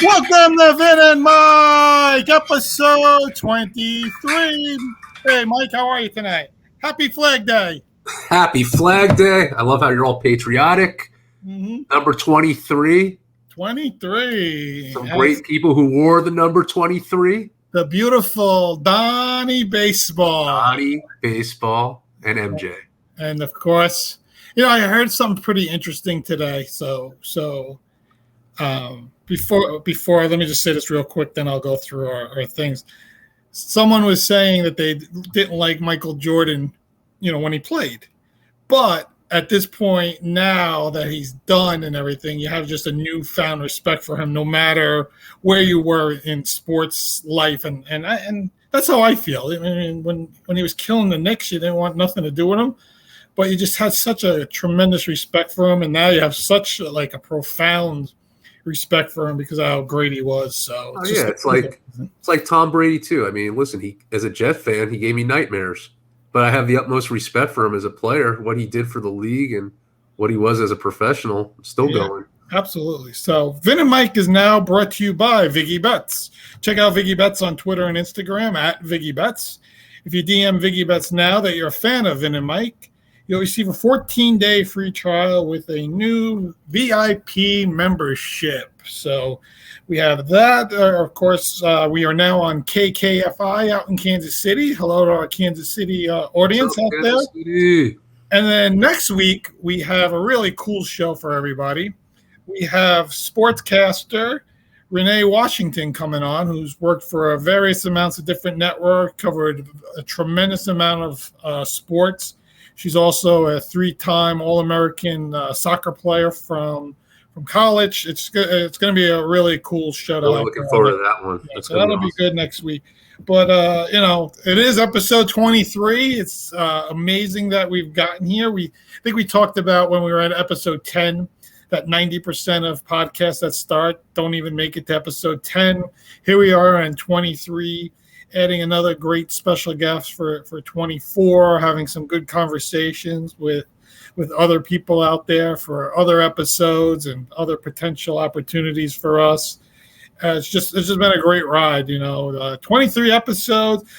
Welcome to Vin and Mike, episode 23. Hey, Mike, how are you tonight? Happy Flag Day. Happy Flag Day. I love how you're all patriotic. Number 23. 23. Some great people who wore the number 23. The beautiful Donnie Baseball. Donnie Baseball and MJ. And, of course, I heard something pretty interesting today. Before, let me just say this real quick, then I'll go through our things. Someone was saying that they didn't like Michael Jordan, when he played. But at this point, now that he's done and everything, you have just a newfound respect for him, no matter where you were in sports life. And that's how I feel. I mean, when he was killing the Knicks, you didn't want nothing to do with him. But you just had such a tremendous respect for him. And now you have such a profound respect for him because of how great he was. So it's like Tom Brady too. I mean, listen, he as a Jet fan, he gave me nightmares, but I have the utmost respect for him as a player, what he did for the league and what he was as a professional. Still going. Absolutely. So Vin and Mike is now brought to you by Viggy Bets. Check out Viggy Bets on Twitter and Instagram at Viggy Bets. If you DM Viggy Bets now that you're a fan of Vin and Mike, you'll receive a 14-day free trial with a new VIP membership. So we have that. Of course, we are now on KKFI out in Kansas City. Hello to our Kansas City audience out there. City. And then next week, we have a really cool show for everybody. We have sportscaster Renee Washington coming on, who's worked for various amounts of different networks, covered a tremendous amount of sports. She's also a 3-time All-American soccer player from college. It's going to be a really cool show. Really looking forward to that one. Yeah, so that'll be good next week. But, it is episode 23. It's amazing that we've gotten here. I think we talked about when we were at episode 10 that 90% of podcasts that start don't even make it to episode 10. Here we are in 23. Adding another great special guest for 24, having some good conversations with other people out there for other episodes and other potential opportunities for us. It's just been a great ride, 23 episodes.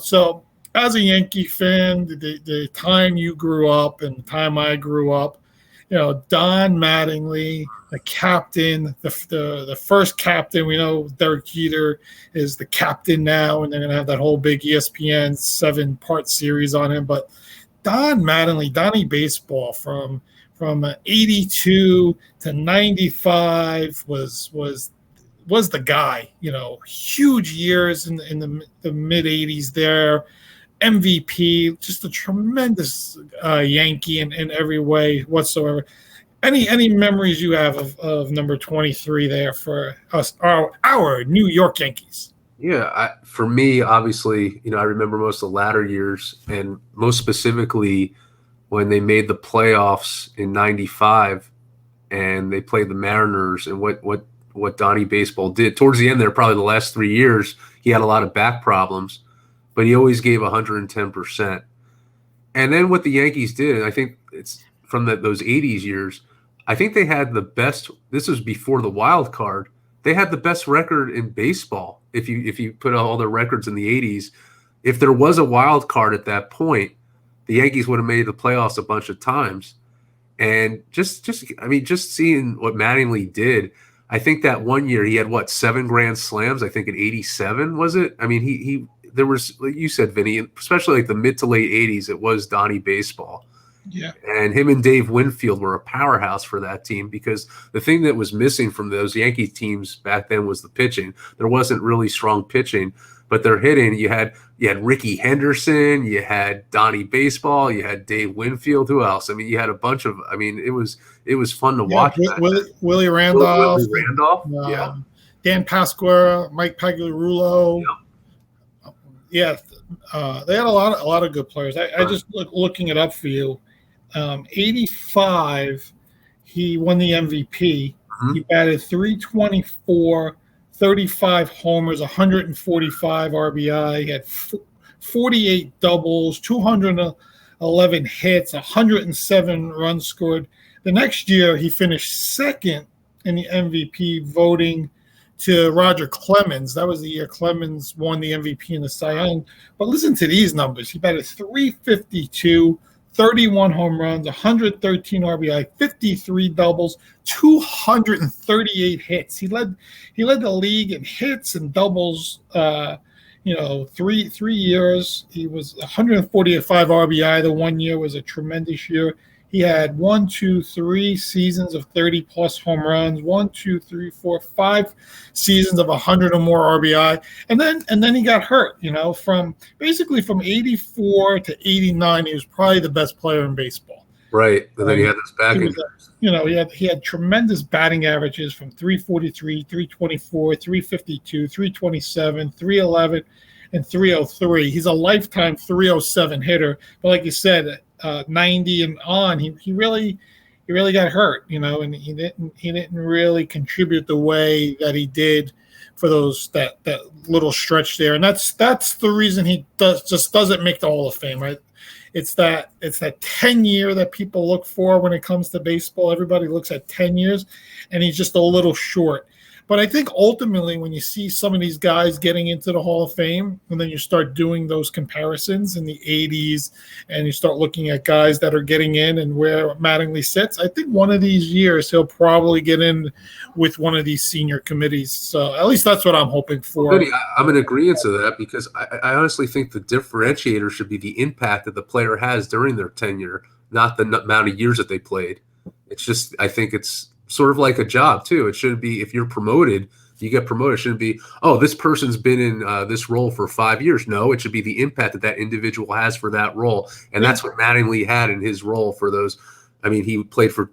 So as a Yankee fan, the time you grew up and the time I grew up, Don Mattingly, the captain, the first captain. We know Derek Jeter is the captain now, and they're going to have that whole big ESPN 7-part series on him. But Don Mattingly, Donnie Baseball, from 82 to 95 was the guy. Huge years in the mid 80s there. MVP, just a tremendous Yankee in every way whatsoever. Any memories you have of number 23 there for us, our New York Yankees? Yeah, for me, obviously, I remember most of the latter years, and most specifically when they made the playoffs in '95 and they played the Mariners, and what Donnie Baseball did towards the end there. Probably the last 3 years, he had a lot of back problems, but he always gave 110%. And then what the Yankees did, and I think it's from those 80s years, I think they had the best. This was before the wild card. They had the best record in baseball. If you put all their records in the 80s, if there was a wild card at that point, the Yankees would have made the playoffs a bunch of times. And just seeing what Mattingly did, I think that one year he had 7 grand slams. I think in '87 was it? I mean, he there was, like you said, Vinny, especially like the mid to late '80s, it was Donnie Baseball. Yeah. And him and Dave Winfield were a powerhouse for that team, because the thing that was missing from those Yankee teams back then was the pitching. There wasn't really strong pitching, but their hitting, you had Ricky Henderson, you had Donnie Baseball, you had Dave Winfield. Who else? I mean, you had a bunch of. I mean, it was fun to watch. Willie Randolph, yeah. Dan Pasquera, Mike Pagliarulo. Yeah, they had a lot of good players. I just looking it up for you. 85, he won the MVP. Mm-hmm. He batted .324, 35 homers, 145 RBI. He had 48 doubles, 211 hits, 107 runs scored. The next year, he finished second in the MVP voting to Roger Clemens. That was the year Clemens won the MVP and the Cy Young. But listen to these numbers. He batted 352, 31 home runs, 113 RBI, 53 doubles, 238 hits. He led the league in hits and doubles. 3 years. He was 145 RBI. The 1 year was a tremendous year. He had 3 seasons of 30 plus home runs, 5 seasons of 100 or more RBI. And then he got hurt, from 84 to 89, he was probably the best player in baseball. Right. And then he had this back injury. He had tremendous batting averages from 343, 324, 352, 327, 311, and 303. He's a lifetime 307 hitter. But like you said, 90 and on, he really got hurt, and he didn't really contribute the way that he did for that little stretch there. And that's the reason he doesn't make the Hall of Fame, right? It's that 10 year that people look for when it comes to baseball. Everybody looks at 10 years, and he's just a little short. But I think ultimately when you see some of these guys getting into the Hall of Fame, and then you start doing those comparisons in the 80s, and you start looking at guys that are getting in and where Mattingly sits, I think one of these years he'll probably get in with one of these senior committees. So at least that's what I'm hoping for. Really, I'm in agreement to that, because I honestly think the differentiator should be the impact that the player has during their tenure, not the amount of years that they played. It's just, I think it's sort of like a job too. It shouldn't be, if you're promoted, you get promoted. It shouldn't be, oh, this person's been in this role for 5 years. No, it should be the impact that individual has for that role. And that's what Mattingly had in his role for those. I mean, he played for,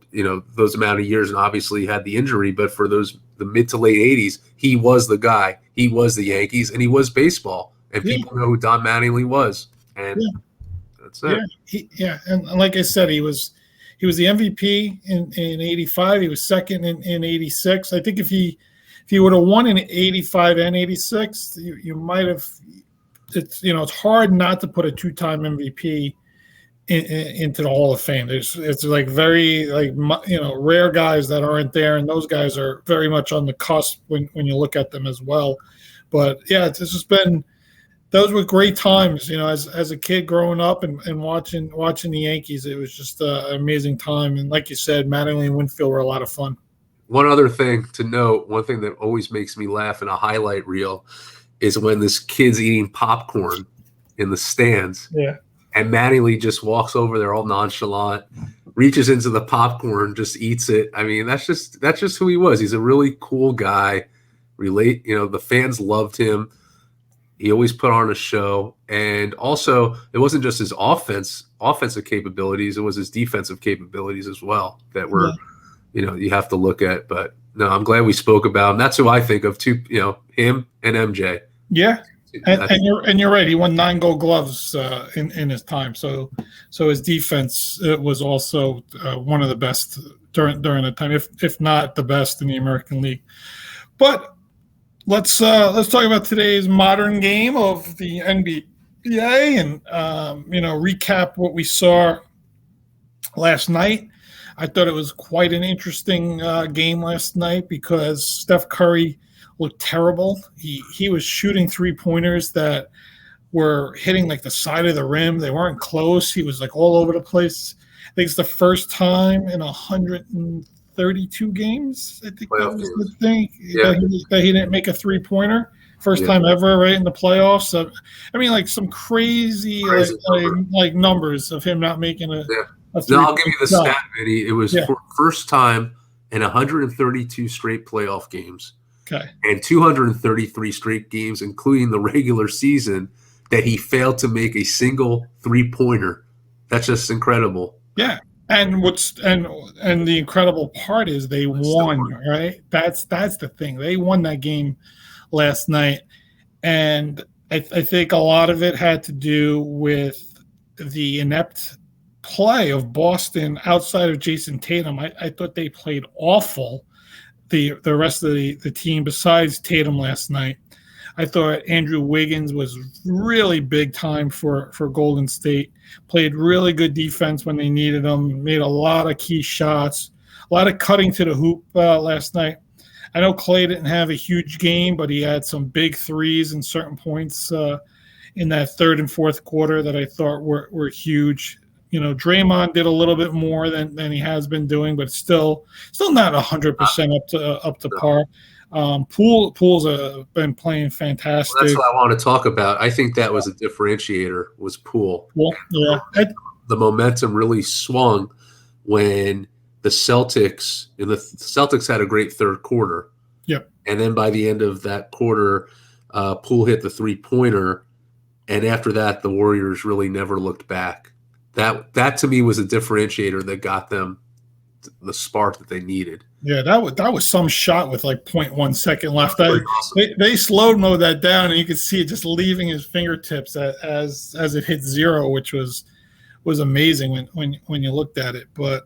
those amount of years, and obviously he had the injury, but for the mid to late 80s, he was the guy. He was the Yankees, and he was baseball. And people know who Don Mattingly was. And that's it. And like I said, he was the MVP in 85. He was second in 86. I think if he would have won in 85 and 86, you might have. It's hard not to put a two-time MVP into the Hall of Fame. It's like very rare guys that aren't there, and those guys are very much on the cusp when you look at them as well. But yeah, it's just been. Those were great times, as a kid growing up and watching the Yankees. It was just an amazing time. And like you said, Mattingly and Winfield were a lot of fun. One other thing to note, one thing that always makes me laugh in a highlight reel is when this kid's eating popcorn in the stands. Yeah. And Mattingly just walks over there all nonchalant, reaches into the popcorn, just eats it. I mean, that's just who he was. He's a really cool guy. The fans loved him. He always put on a show, and also it wasn't just his offensive capabilities; it was his defensive capabilities as well that were, you have to look at. But no, I'm glad we spoke about him. That's who I think of too. Him and MJ. Yeah, and you're right. He won 9 Gold Gloves in his time. So his defense was also one of the best during the time, if not the best in the American League. But let's talk about today's modern game of the NBA and recap what we saw last night. I thought it was quite an interesting game last night because Steph Curry looked terrible. He was shooting 3-pointers that were hitting like the side of the rim. They weren't close. He was like all over the place. I think it's the first time in 132 games, I think that was the thing, that he didn't make a 3-pointer. First time ever, right, in the playoffs. So, I mean, like some crazy like numbers of him not making a No, I'll give you the stat, Vinny. It was for first time in 132 straight playoff games. Okay. And 233 straight games, including the regular season, that he failed to make a single 3-pointer. That's just incredible. Yeah. And and the incredible part is they won, right? That's the thing. They won that game last night. And I think a lot of it had to do with the inept play of Boston outside of Jason Tatum. I thought they played awful, the rest of the team besides Tatum last night. I thought Andrew Wiggins was really big time for Golden State. Played really good defense when they needed him. Made a lot of key shots. A lot of cutting to the hoop last night. I know Clay didn't have a huge game, but he had some big threes in certain points in that third and fourth quarter that I thought were huge. Draymond did a little bit more than he has been doing, but still not 100% up to par. Poole's been playing fantastic. Well, that's what I want to talk about. I think that was a differentiator, was Poole. Well, yeah. The momentum really swung when the Celtics had a great third quarter. Yep. And then by the end of that quarter, Poole hit the 3-pointer, and after that, the Warriors really never looked back. That to me was a differentiator that got them the spark that they needed. Yeah, that was some shot with like 0.1 second left. Awesome. They slowed mo that down, and you could see it just leaving his fingertips as it hit zero, which was amazing when you looked at it. But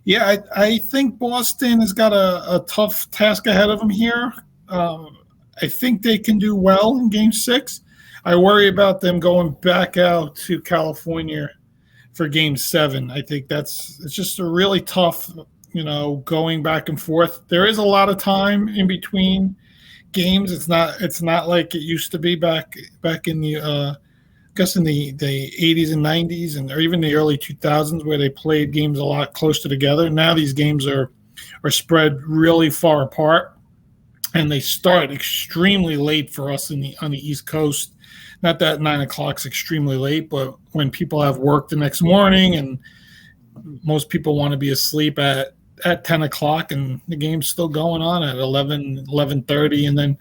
yeah, I think Boston has got a tough task ahead of them here. I think they can do well in Game 6. I worry about them going back out to California for Game 7. I think it's just a really tough, going back and forth. There is a lot of time in between games. It's not like it used to be back in the I guess in the 80s and 90s or even the early 2000s, where they played games a lot closer together. Now these games are spread really far apart, and they start extremely late for us on the East Coast. Not that 9 o'clock's extremely late, but when people have work the next morning and most people want to be asleep at 10 o'clock, and the game's still going on at 11:30. And then,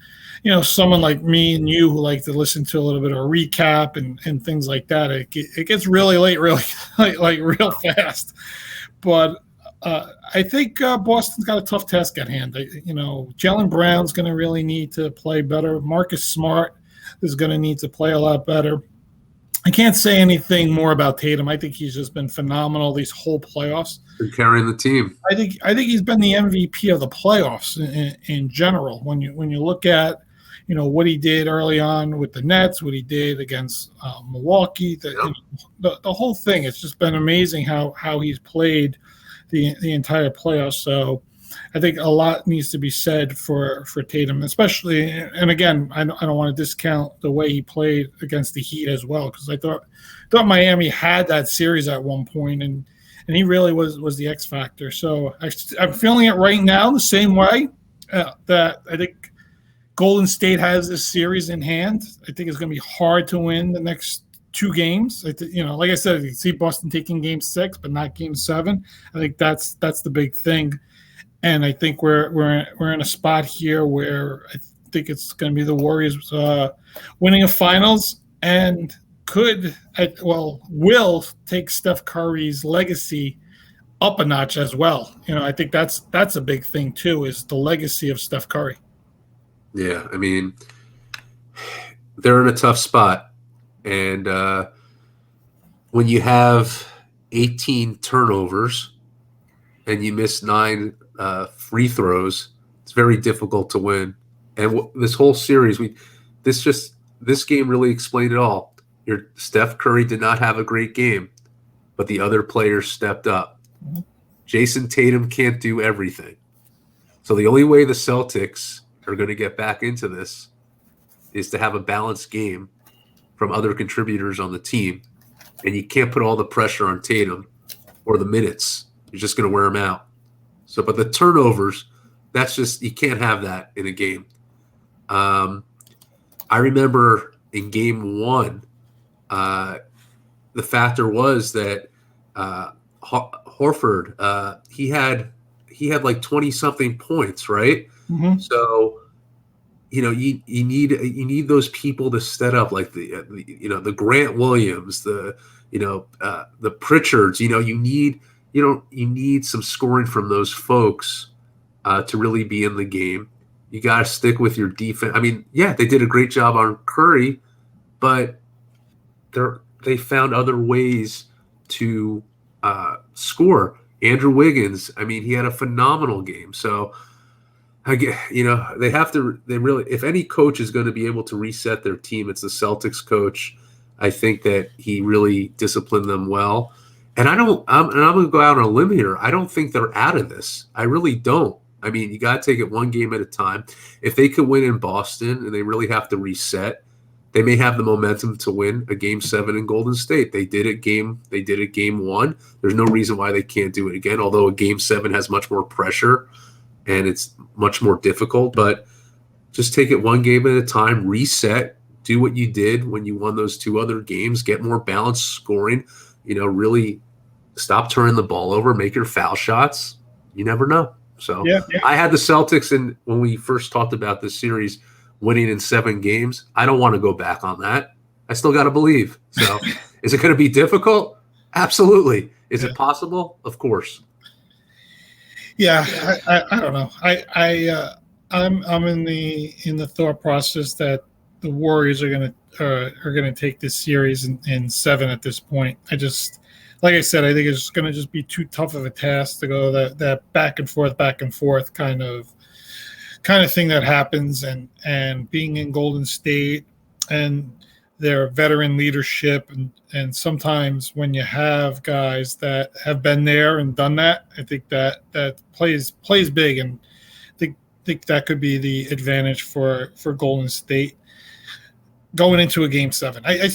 someone like me and you who like to listen to a little bit of a recap and things like that, it gets really late, really like real fast. But I think Boston's got a tough task at hand. Jaylen Brown's going to really need to play better. Marcus Smart is going to need to play a lot better. I can't say anything more about Tatum. I think he's just been phenomenal these whole playoffs. Been carrying the team. I think he's been the MVP of the playoffs in general. When you look at what he did early on with the Nets, what he did against Milwaukee, the whole thing. It's just been amazing how he's played the entire playoffs. So I think a lot needs to be said for Tatum, especially. And again, I don't want to discount the way he played against the Heat as well, because I thought Miami had that series at one point, and he really was the X factor. So I'm feeling it right now the same way that I think Golden State has this series in hand. I think it's going to be hard to win the next two games. Like I said, you see Boston taking Game 6, but not Game 7. I think that's the big thing. And I think we're in a spot here where I think it's going to be the Warriors winning a finals, and will take Steph Curry's legacy up a notch as well. I think that's a big thing too, is the legacy of Steph Curry. Yeah, I mean, they're in a tough spot, and when you have 18 turnovers and you miss 9 free throws, it's very difficult to win. And this whole series, this game really explained it all. Steph Curry did not have a great game, but the other players stepped up. Mm-hmm. Jason Tatum can't do everything. So the only way the Celtics are going to get back into this is to have a balanced game from other contributors on the team. And you can't put all the pressure on Tatum or the minutes. You're just going to wear him out. So, but the turnovers, that's just, you can't have that in a game. I remember in Game 1, the factor was that Horford, he had like 20-something points, right? Mm-hmm. So, you need those people to step up, like the Grant Williams, the Pritchards. You need some scoring from those folks to really be in the game. You got to stick with your defense. I mean, yeah, they did a great job on Curry, but they found other ways to score. Andrew Wiggins, I mean, he had a phenomenal game. So, they really, if any coach is going to be able to reset their team, it's the Celtics coach. I think that he really disciplined them well. And I'm going to go out on a limb here. I don't think they're out of this. I really don't. I mean, you got to take it one game at a time. If they could win in Boston and they really have to reset, they may have the momentum to win a Game 7 in Golden State. They did it game 1. There's no reason why they can't do it again, although a Game 7 has much more pressure and it's much more difficult. But just take it one game at a time, reset, do what you did when you won those 2 other games, get more balanced scoring, really stop turning the ball over, make your foul shots. You never know. So Yeah. I had the Celtics, and when we first talked about this series, winning in 7 games. I don't want to go back on that. I still got to believe. So is it going to be difficult? Absolutely. Is it possible? Of course. Yeah, I don't know. I'm in the thought process that the Warriors are gonna take this series in 7 at this point. Like I said, I think it's going to just be too tough of a task to go that back and forth kind of thing that happens, and being in Golden State and their veteran leadership, and sometimes when you have guys that have been there and done that, I think that plays big, and think that could be the advantage for Golden State going into a Game 7. I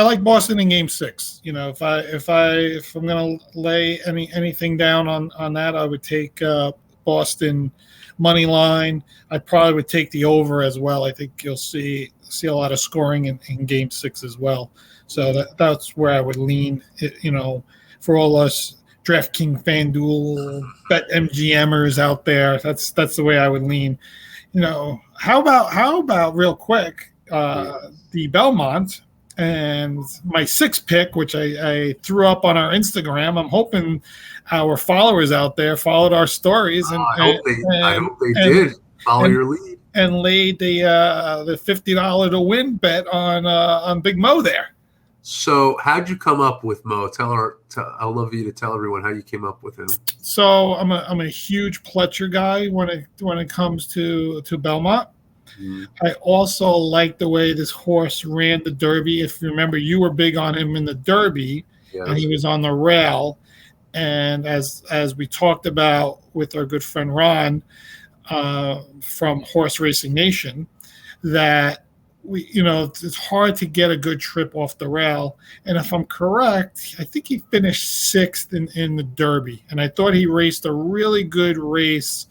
like Boston in Game 6. If I'm going to lay anything down on that, I would take Boston money line. I probably would take the over as well. I think you'll see a lot of scoring in Game 6 as well. So that's where I would lean. For all us DraftKings, FanDuel, BetMGMers out there, that's the way I would lean. How about real quick? The Belmont and my 6th pick, which I threw up on our Instagram. I'm hoping our followers out there followed our stories, and I hope they did follow your lead and laid the $50 to win bet on Big Mo there. So how'd you come up with Mo? I'd love you to tell everyone how you came up with him. So I'm a huge Pletcher guy when it comes to Belmont. I also like the way this horse ran the Derby. If you remember, you were big on him in the Derby, and he was on the rail. And as we talked about with our good friend Ron from Horse Racing Nation, that it's hard to get a good trip off the rail. And if I'm correct, I think he finished 6th in the Derby, and I thought he raced a really good race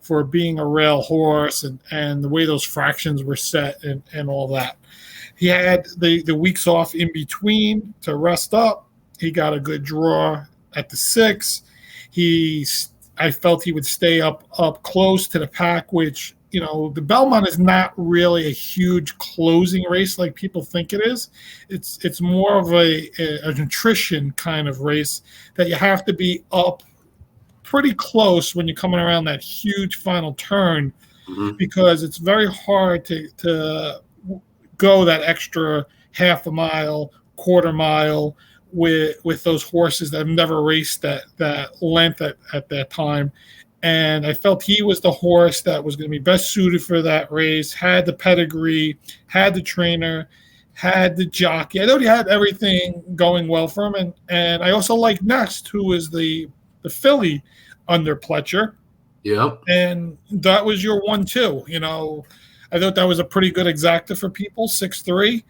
for being a rail horse, and the way those fractions were set and all that. He had the weeks off in between to rest up. He got a good draw at the 6. I felt he would stay up close to the pack, which, the Belmont is not really a huge closing race like people think it is. It's more of a nutrition kind of race that you have to be up pretty close when you're coming around that huge final turn, because it's very hard to go that extra half a mile, quarter mile with those horses that have never raced that length at that time. And I felt he was the horse that was going to be best suited for that race, had the pedigree, had the trainer, had the jockey. I thought he had everything going well for him. And I also like Next, who was the filly under Pletcher. Yep. And that was your 1-2. I thought that was a pretty good exacta for people, 6'3".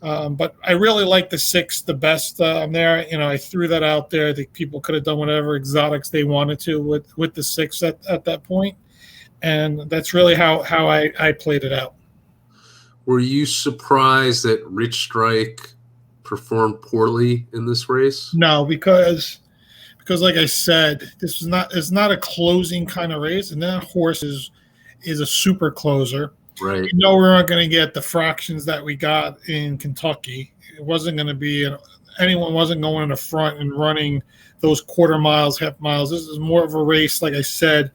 But I really like the 6 the best there. I threw that out there. I think people could have done whatever exotics they wanted to with the 6 at that point. And that's really how I played it out. Were you surprised that Rich Strike performed poorly in this race? No, because like I said, it's not a closing kind of race, and that horse is a super closer. Right. We we're not going to get the fractions that we got in Kentucky. It wasn't going to be anyone wasn't going in the front and running those quarter miles, half miles. This is more of a race, like I said,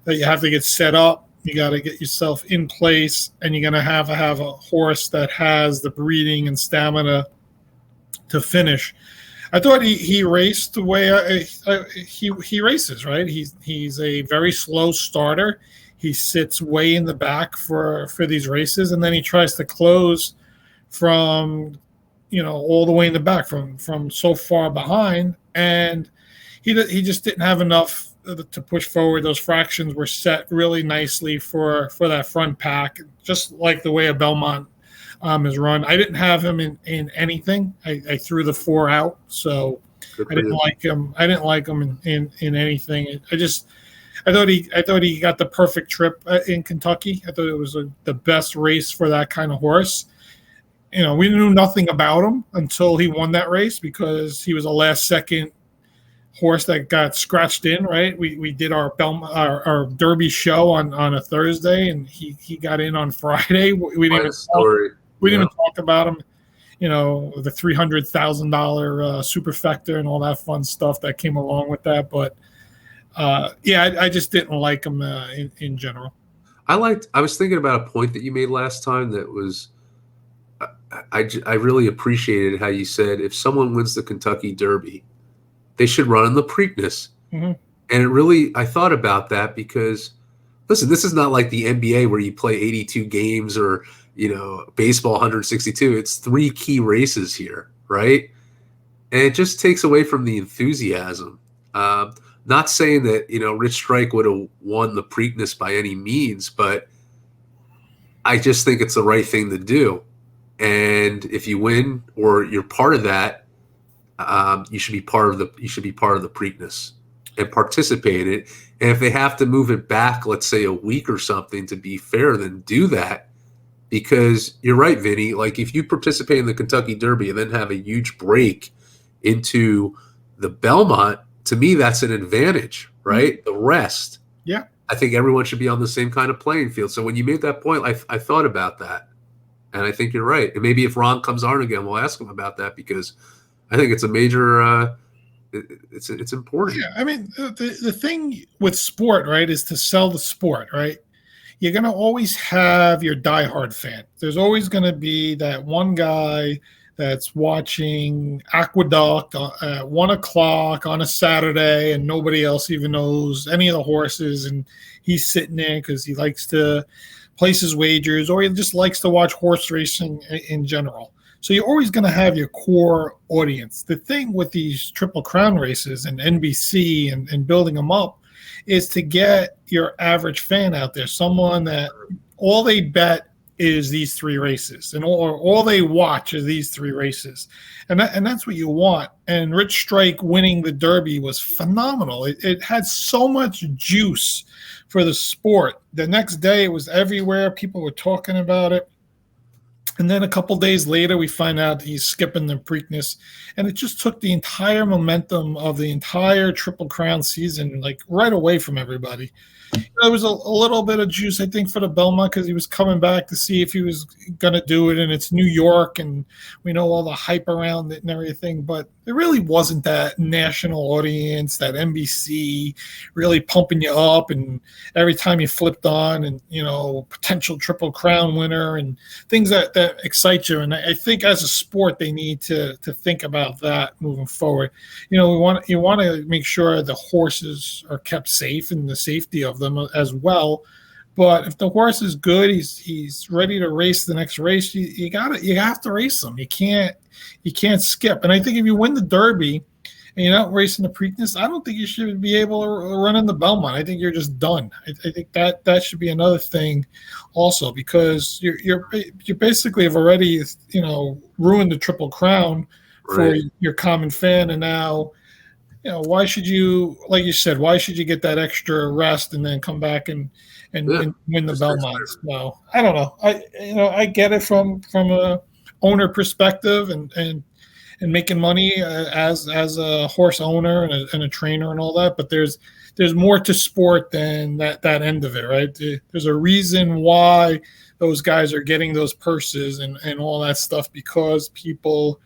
that you have to get set up. You got to get yourself in place, and you're going to have a horse that has the breeding and stamina to finish. I thought he raced the way he races, right? He's a very slow starter. He sits way in the back for these races, and then he tries to close from, all the way in the back from so far behind, and he just didn't have enough to push forward. Those fractions were set really nicely for that front pack, just like the way a Belmont is run. I didn't have him in anything. I threw the 4 out, so I didn't like him. I didn't like him in anything. I thought he got the perfect trip in Kentucky. I thought it was the best race for that kind of horse. We knew nothing about him until he won that race because he was a last second horse that got scratched in, right? We did our Derby show on a Thursday, and he got in on Friday. We didn't even talk about him. The $300,000 superfecta and all that fun stuff that came along with that. But I just didn't like him in general. I was thinking about a point that you made last time that was. I really appreciated how you said if someone wins the Kentucky Derby, they should run in the Preakness. Mm-hmm. And I thought about that because, listen, this is not like the NBA where you play 82 games or, baseball 162. It's 3 key races here, right? And it just takes away from the enthusiasm. Not saying that, Rich Strike would have won the Preakness by any means, but I just think it's the right thing to do. And if you win or you're part of that, you should be part of the Preakness and participate in it. And if they have to move it back, let's say a week or something to be fair, then do that. Because you're right, Vinny. Like if you participate in the Kentucky Derby and then have a huge break into the Belmont, to me that's an advantage, right? Mm-hmm. The rest. Yeah. I think everyone should be on the same kind of playing field. So when you made that point, I thought about that. And I think you're right. And maybe if Ron comes on again, we'll ask him about that because I think it's a major it's important. Yeah, I mean, the thing with sport, right, is to sell the sport, right? You're going to always have your diehard fan. There's always going to be that one guy that's watching Aqueduct at 1 o'clock on a Saturday and nobody else even knows any of the horses. And he's sitting there because he likes to place his wagers or he just likes to watch horse racing in general. So you're always going to have your core audience. The thing with these Triple Crown races and NBC and building them up is to get your average fan out there, someone that all they bet is these 3 races and all they watch is these 3 races. And that's what you want. And Rich Strike winning the Derby was phenomenal. It had so much juice for the sport. The next day it was everywhere. People were talking about it. And then a couple days later, we find out he's skipping the Preakness. And it just took the entire momentum of the entire Triple Crown season, like right away from everybody. There was a little bit of juice, I think, for the Belmont because he was coming back to see if he was going to do it. And it's New York, and we know all the hype around it and everything. But there really wasn't that national audience, that NBC really pumping you up. And every time you flipped on and, potential Triple Crown winner and things that excite you. And I think as a sport, they need to think about that moving forward. You want to make sure the horses are kept safe and the safety of them as well. But if the horse is good, he's ready to race the next race. You have to race him. You can't skip. And I think if you win the Derby and you're not racing the Preakness, I don't think you should be able to run in the Belmont. I think you're just done. I think that should be another thing also you basically have already ruined the Triple Crown for your common fan, and now. Why should you, like you said, why should you get that extra rest and then come back and win the Belmont? No, I don't know. I get it from a owner perspective and making money as a horse owner and a trainer and all that. But there's more to sport than that end of it, right? There's a reason why those guys are getting those purses and all that stuff because people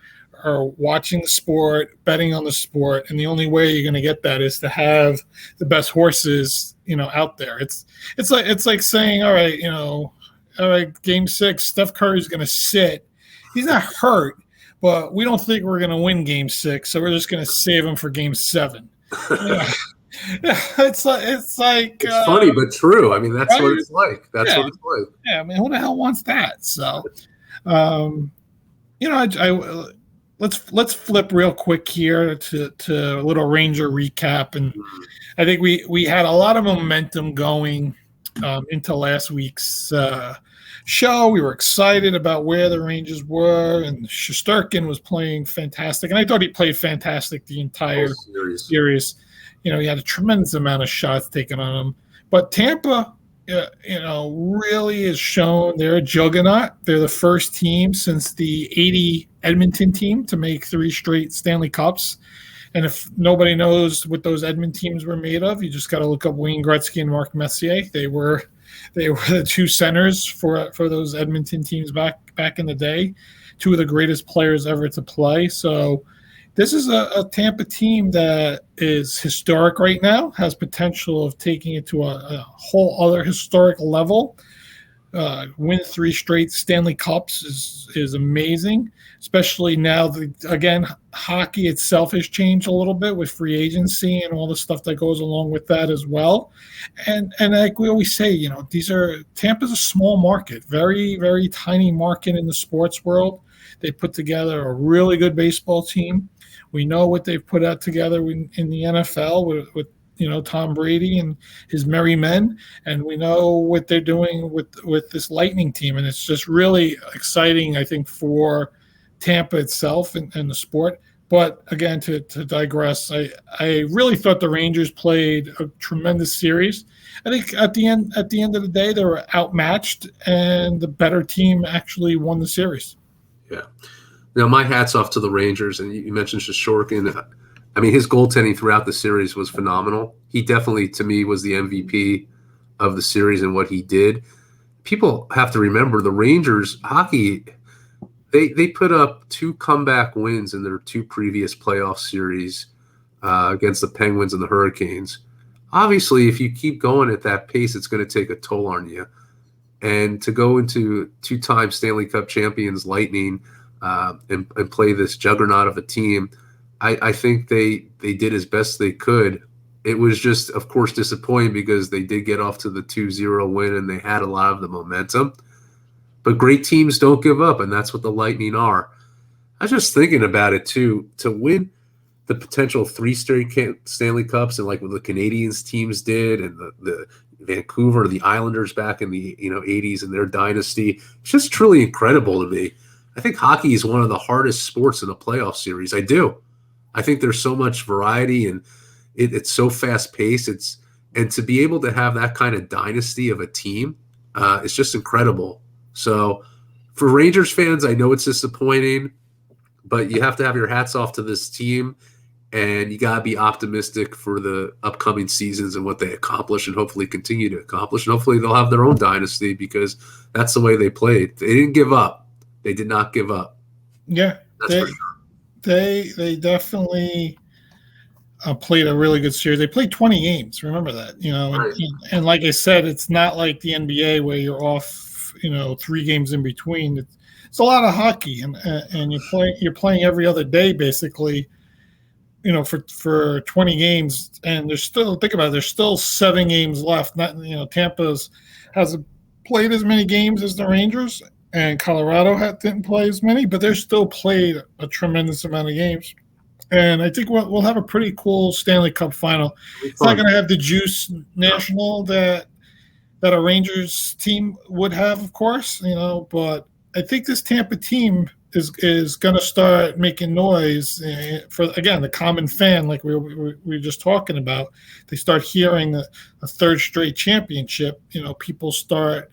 are watching the sport, betting on the sport, and the only way you're going to get that is to have the best horses, out there. It's like saying, all right, game 6, Steph Curry's going to sit. He's not hurt, but we don't think we're going to win game 6, so we're just going to save him for game 7. It's funny but true. I mean, that's right? What it's like. That's what it's like. Yeah, I mean, who the hell wants that? So, let's flip real quick here to a little Ranger recap. And I think we had a lot of momentum going into last week's show. We were excited about where the Rangers were, and Shesterkin was playing fantastic. And I thought he played fantastic the entire series. He had a tremendous amount of shots taken on him. But Tampa, really has shown they're a juggernaut. They're the first team since the '80 Edmonton team to make 3 straight Stanley Cups. And if nobody knows what those Edmonton teams were made of, you just got to look up Wayne Gretzky and Mark Messier. They were the 2 centers for those Edmonton teams back in the day. 2 of the greatest players ever to play. So this is a Tampa team that is historic right now, has potential of taking it to a whole other historic level. Win 3 straight Stanley Cups is amazing, especially now that, again, hockey itself has changed a little bit with free agency and all the stuff that goes along with that as well. And like we always say, Tampa's a small market, very, very tiny market in the sports world. They put together a really good baseball team. We know what they've put out together in the NFL with Tom Brady and his merry men, and we know what they're doing with this Lightning team, and it's just really exciting, I think, for Tampa itself and the sport. But again, to digress, I really thought the Rangers played a tremendous series. I think at the end of the day, they were outmatched, and the better team actually won the series. Yeah. Now, my hat's off to the Rangers, and you mentioned Shesterkin. I mean, his goaltending throughout the series was phenomenal. He definitely, to me, was the MVP of the series and what he did. People have to remember the Rangers hockey, they put up 2 comeback wins in their 2 previous playoff series against the Penguins and the Hurricanes. Obviously, if you keep going at that pace, it's going to take a toll on you. And to go into 2-time Stanley Cup champions Lightning and play this juggernaut of a team, I think they did as best they could. It was just, of course, disappointing because they did get off to the 2-0 win and they had a lot of the momentum. But great teams don't give up, and that's what the Lightning are. I was just thinking about it, too. To win the potential 3 straight Stanley Cups and like what the Canadiens teams did and the Vancouver, the Islanders back in the 80s and their dynasty, it's just truly incredible to me. I think hockey is one of the hardest sports in a playoff series. I do. I think there's so much variety and it's so fast paced. And to be able to have that kind of dynasty of a team, it's just incredible. So for Rangers fans, I know it's disappointing, but you have to have your hats off to this team and you got to be optimistic for the upcoming seasons and what they accomplish and hopefully continue to accomplish. And hopefully they'll have their own dynasty because that's the way they played. They didn't give up. They did not give up. Yeah. That's for sure. They definitely played a really good series. They played 20 games. Remember that, Right. and like I said, it's not like the NBA where you're off, 3 games in between. It's a lot of hockey, and you're playing every other day basically, for 20 games, and there's still, think about it, there's still 7 games left. Not, Tampa's hasn't played as many games as the Rangers, and Colorado didn't play as many, but they're still played a tremendous amount of games. And I think we'll have a pretty cool Stanley Cup final. It's not going to have the juice national that a Rangers team would have, of course, but I think this Tampa team is going to start making noise for, again, the common fan, like we were just talking about. They start hearing a 3rd straight championship. People start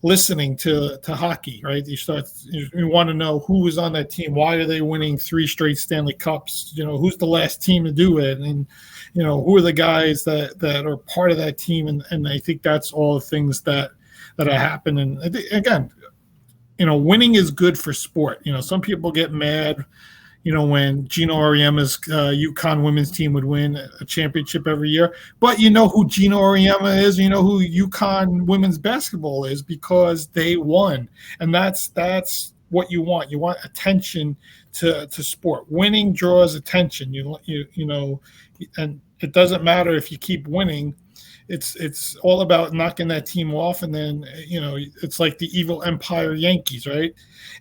listening to hockey, right? You want to know who is on that team. Why are they winning 3 straight Stanley Cups? Who's the last team to do it? And, who are the guys that are part of that team? And I think that's all the things that are happening. And I think, again, winning is good for sport. Some people get mad, when Gino Auriemma's UConn women's team would win a championship every year. But who Gino Auriemma is, who UConn women's basketball is, because they won. And that's what you want. You want attention to sport. Winning draws attention. And it doesn't matter if you keep winning. it's all about knocking that team off, and then it's like the evil empire Yankees, right?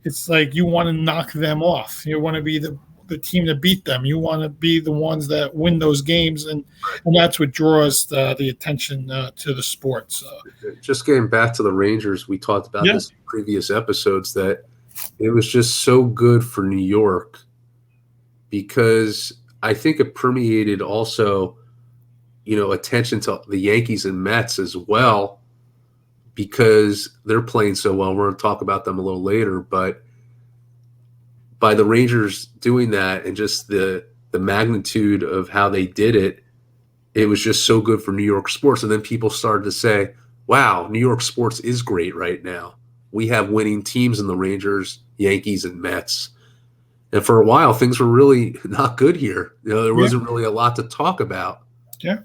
It's like you want to knock them off. You want to be the team to beat them. You want to be the ones that win those games, and that's what draws the attention to the sport. So, just getting back to the Rangers, we talked about this in previous episodes, that it was just so good for New York because I think it permeated also, attention to the Yankees and Mets as well, because they're playing so well. We're going to talk about them a little later, but by the Rangers doing that and just the magnitude of how they did it, it was just so good for New York sports. And then people started to say, wow, New York sports is great right now. We have winning teams in the Rangers, Yankees, and Mets. And for a while, things were really not good here. There wasn't really a lot to talk about. Yeah.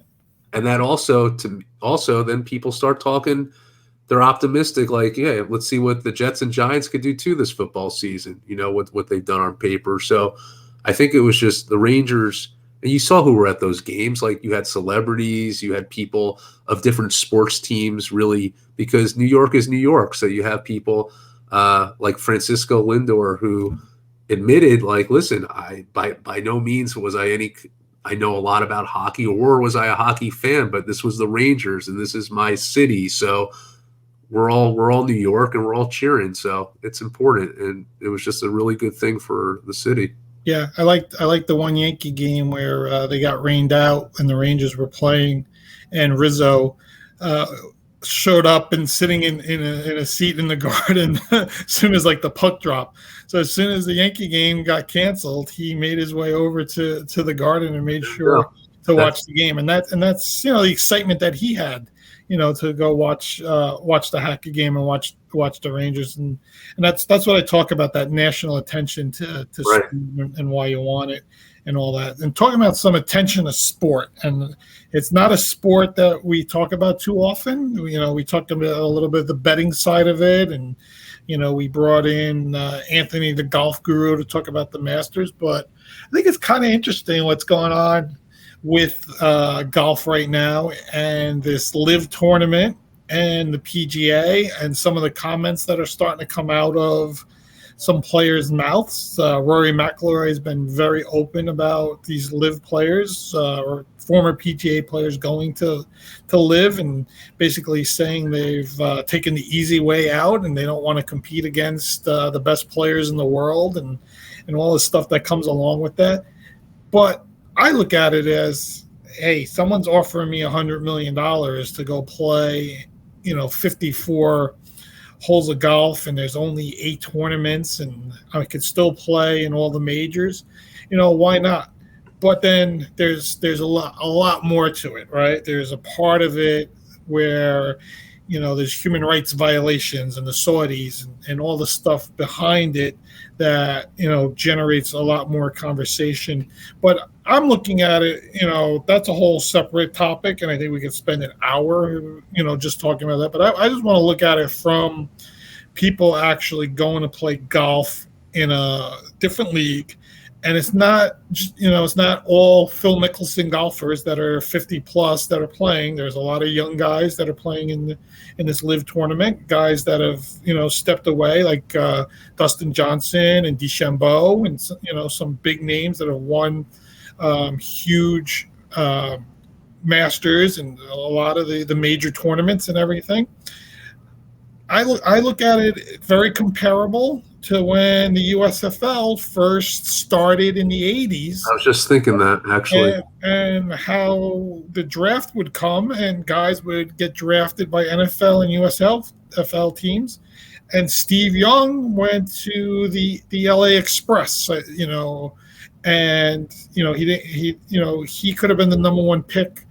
And that also then people start talking. They're optimistic, like, yeah, let's see what the Jets and Giants could do too this football season, what they've done on paper. So I think it was just the Rangers, and you saw who were at those games. Like, you had celebrities, you had people of different sports teams, really, because New York is New York. So you have people like Francisco Lindor, who admitted, like, listen, I by no means was I know a lot about hockey, or was I a hockey fan, but this was the Rangers and this is my city. So we're all New York and we're all cheering. So it's important. And it was just a really good thing for the city. Yeah. I liked the one Yankee game where they got rained out and the Rangers were playing, and Rizzo showed up and sitting in a seat in the garden as soon as like the puck dropped. So as soon as the Yankee game got canceled, he made his way over to the garden and made sure to watch the game. And that's the excitement that he had, to go watch the hockey game and watch the Rangers, and that's what I talk about, that national attention to right. sport and why you want it and all that. And talking about some attention to sport, and it's not a sport that we talk about too often. We talked about a little bit of the betting side of it, and we brought in Anthony, the golf guru, to talk about the Masters. But I think it's kind of interesting what's going on with golf right now, and this live tournament and the PGA, and some of the comments that are starting to come out of some players' mouths. Rory McIlroy has been very open about these live players or former PGA players going to live, and basically saying they've taken the easy way out and they don't want to compete against the best players in the world and all the stuff that comes along with that. But I look at it as, hey, someone's offering me $100 million to go play, 54 holes of golf, and there's only 8 tournaments, and I could still play in all the majors. Why not? But then there's a lot more to it, right? There's a part of it where, there's human rights violations and the Saudis and all the stuff behind it that, generates a lot more conversation. But I'm looking at it, that's a whole separate topic, and I think we could spend an hour, just talking about that. But I just want to look at it from people actually going to play golf in a different league. And it's not just, it's not all Phil Mickelson golfers that are 50 plus that are playing. There's a lot of young guys that are playing in this live tournament, guys that have, stepped away, like Dustin Johnson and DeChambeau, and, some big names that have won huge Masters and a lot of the major tournaments and everything. I look at it very comparable to when the USFL first started in the 80s. I was just thinking that, actually. And how the draft would come, and guys would get drafted by NFL and USFL teams. And Steve Young went to the LA Express, and he could have been the number 1 pick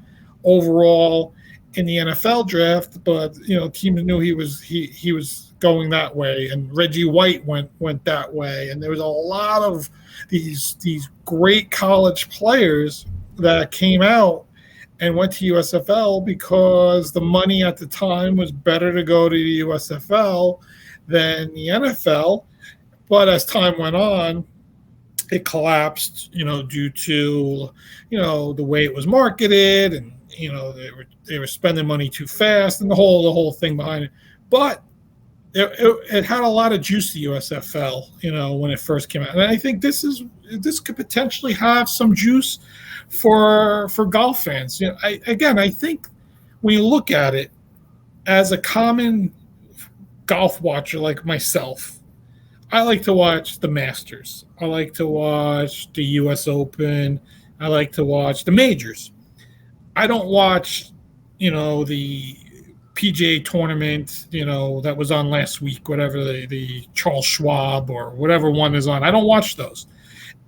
overall in the NFL draft, but teams knew he was going that way, and Reggie White went that way, and there was a lot of these great college players that came out and went to USFL because the money at the time was better to go to the USFL than the NFL. But as time went on, it collapsed, due to, the way it was marketed and they were spending money too fast, and the whole thing behind it. But it had a lot of juice, the USFL, when it first came out, and I think this could potentially have some juice for golf fans. I think when you look at it as a common golf watcher like myself, I like to watch the Masters. I like to watch the U.S. Open. I like to watch the majors. I don't watch, the PGA tournament, that was on last week, whatever the Charles Schwab or whatever one is on. I don't watch those.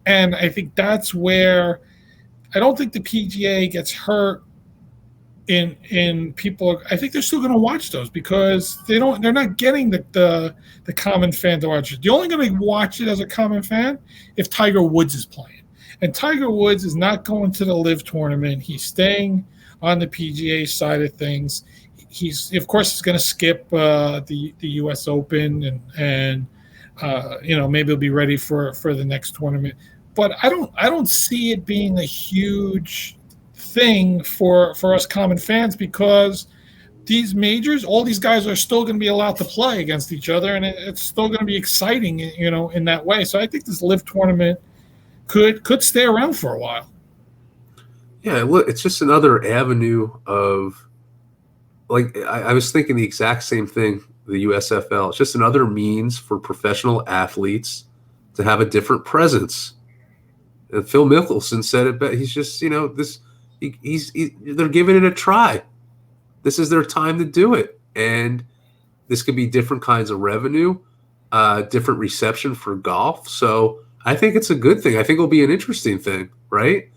And I think that's where I don't think the PGA gets hurt in people. I think they're still going to watch those because they're not getting the common fan to watch it. You're only going to watch it as a common fan if Tiger Woods is playing. And Tiger Woods is not going to the LIV tournament. He's staying on the PGA side of things. He's going to skip the U.S. Open and maybe he'll be ready for the next tournament. But I don't see it being a huge thing for us common fans because these majors, all these guys are still going to be allowed to play against each other, and it's still going to be exciting, in that way. So I think this LIV tournament could stay around for a while. Yeah, look, it's just another avenue of, like, I was thinking the exact same thing, the USFL. It's just another means for professional athletes to have a different presence. And Phil Mickelson said it best. He's just, they're giving it a try. This is their time to do it. And this could be different kinds of revenue, different reception for golf. So I think it's a good thing. I think it'll be an interesting thing, right?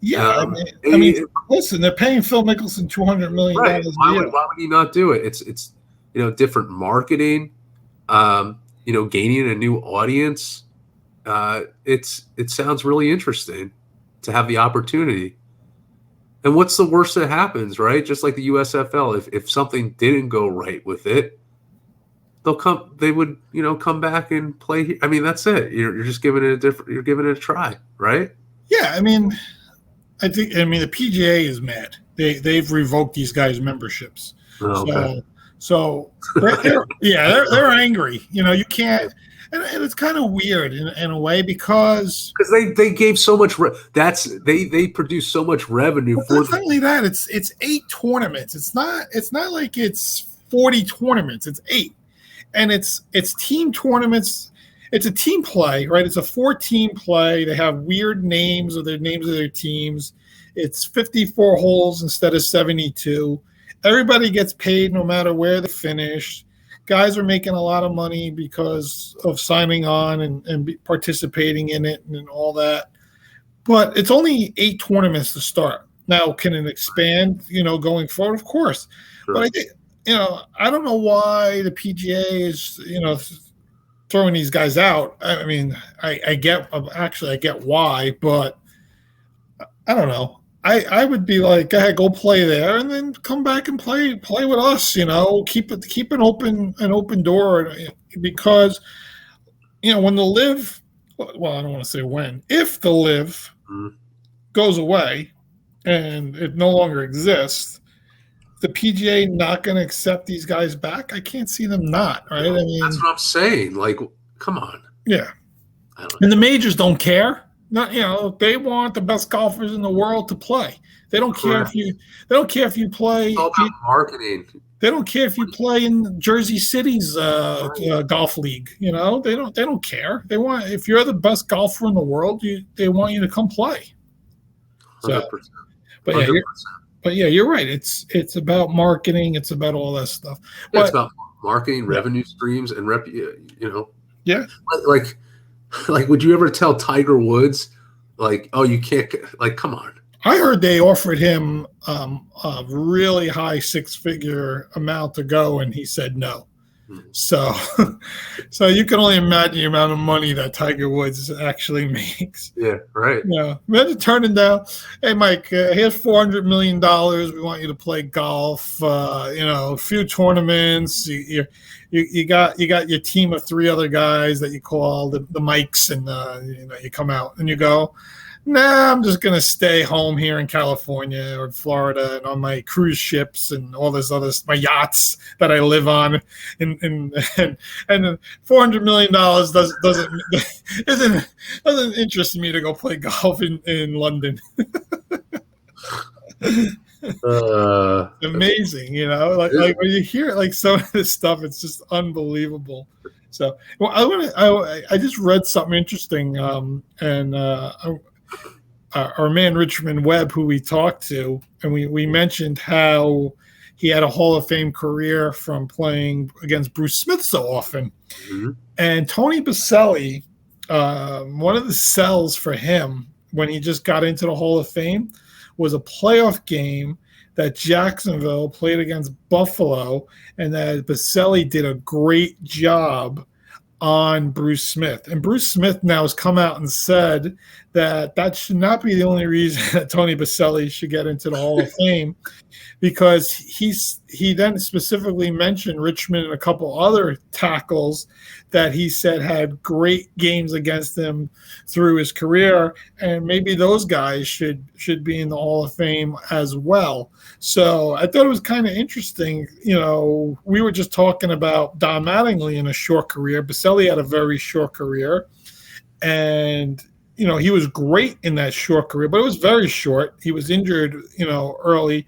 Yeah, I mean, listen, they're paying Phil Mickelson $200 million. Right. Why would he not do it? It's different marketing, gaining a new audience. It sounds really interesting to have the opportunity. And what's the worst that happens, right? Just like the USFL, if something didn't go right with it, they would come back and play. I mean, that's it. You're just giving it you're giving it a try, right? Yeah, I mean, the PGA is mad. They've revoked these guys' memberships. Oh, okay. So they're angry. You can't, and it's kind of weird in a way because they gave so much. They produce so much revenue for. Not only that, it's 8 tournaments. It's not like it's 40 tournaments. It's 8, and it's team tournaments. It's a team play, right? It's a 4-team play. They have weird names of their teams. It's 54 holes instead of 72. Everybody gets paid no matter where they finish. Guys are making a lot of money because of signing on and participating in it and all that. But it's only 8 tournaments to start. Now, can it expand, going forward? Of course. Sure. But I think, I don't know why the PGA is, throwing these guys out. I mean, I get why, but I don't know. I would be like, go play there and then come back and play with us, keep an open door, because when the LIV, well, I don't want to say when, if the LIV goes away and it no longer exists, the PGA not going to accept these guys back? I can't see them not, right? I mean, that's what I'm saying. Like, come on. Yeah. And the majors don't care. Not, they want the best golfers in the world to play. They don't care if you play. It's all about marketing. They don't care if you play in Jersey City's golf league. They don't care. They want, if you're the best golfer in the world, they want you to come play. 100%. But yeah, 100%. But yeah, you're right. It's about marketing. It's about all that stuff. Yeah, it's about marketing, revenue streams, and Yeah. Like, would you ever tell Tiger Woods, like, oh, you can't, like, come on? I heard they offered him a really high 6-figure amount to go, and he said no. So you can only imagine the amount of money that Tiger Woods actually makes. Yeah, right. Yeah, imagine turning down, hey, Mike, here's $400 million. We want you to play golf, a few tournaments. You're you got your team of three other guys that you call the Mikes, and you come out and you go, nah, I'm just gonna stay home here in California or Florida and on my cruise ships and all this other my yachts that I live on, and $400 million doesn't interest me to go play golf in London. Amazing, like when you hear like some of this stuff, it's just unbelievable. So, well, I just read something interesting, and our man Richmond Webb, who we talked to, and we mentioned how he had a Hall of Fame career from playing against Bruce Smith so often, and Tony Basselli, one of the sells for him when he just got into the Hall of Fame was a playoff game that Jacksonville played against Buffalo, and that Basselli did a great job on Bruce Smith. And Bruce Smith now has come out and said that should not be the only reason that Tony Basselli should get into the Hall of Fame, because he then specifically mentioned Richmond and a couple other tackles that he said had great games against him through his career, and maybe those guys should be in the Hall of Fame as well. So I thought it was kind of interesting. We were just talking about Don Mattingly in a short career. Basselli had a very short career, and he was great in that short career, but it was very short. He was injured, early.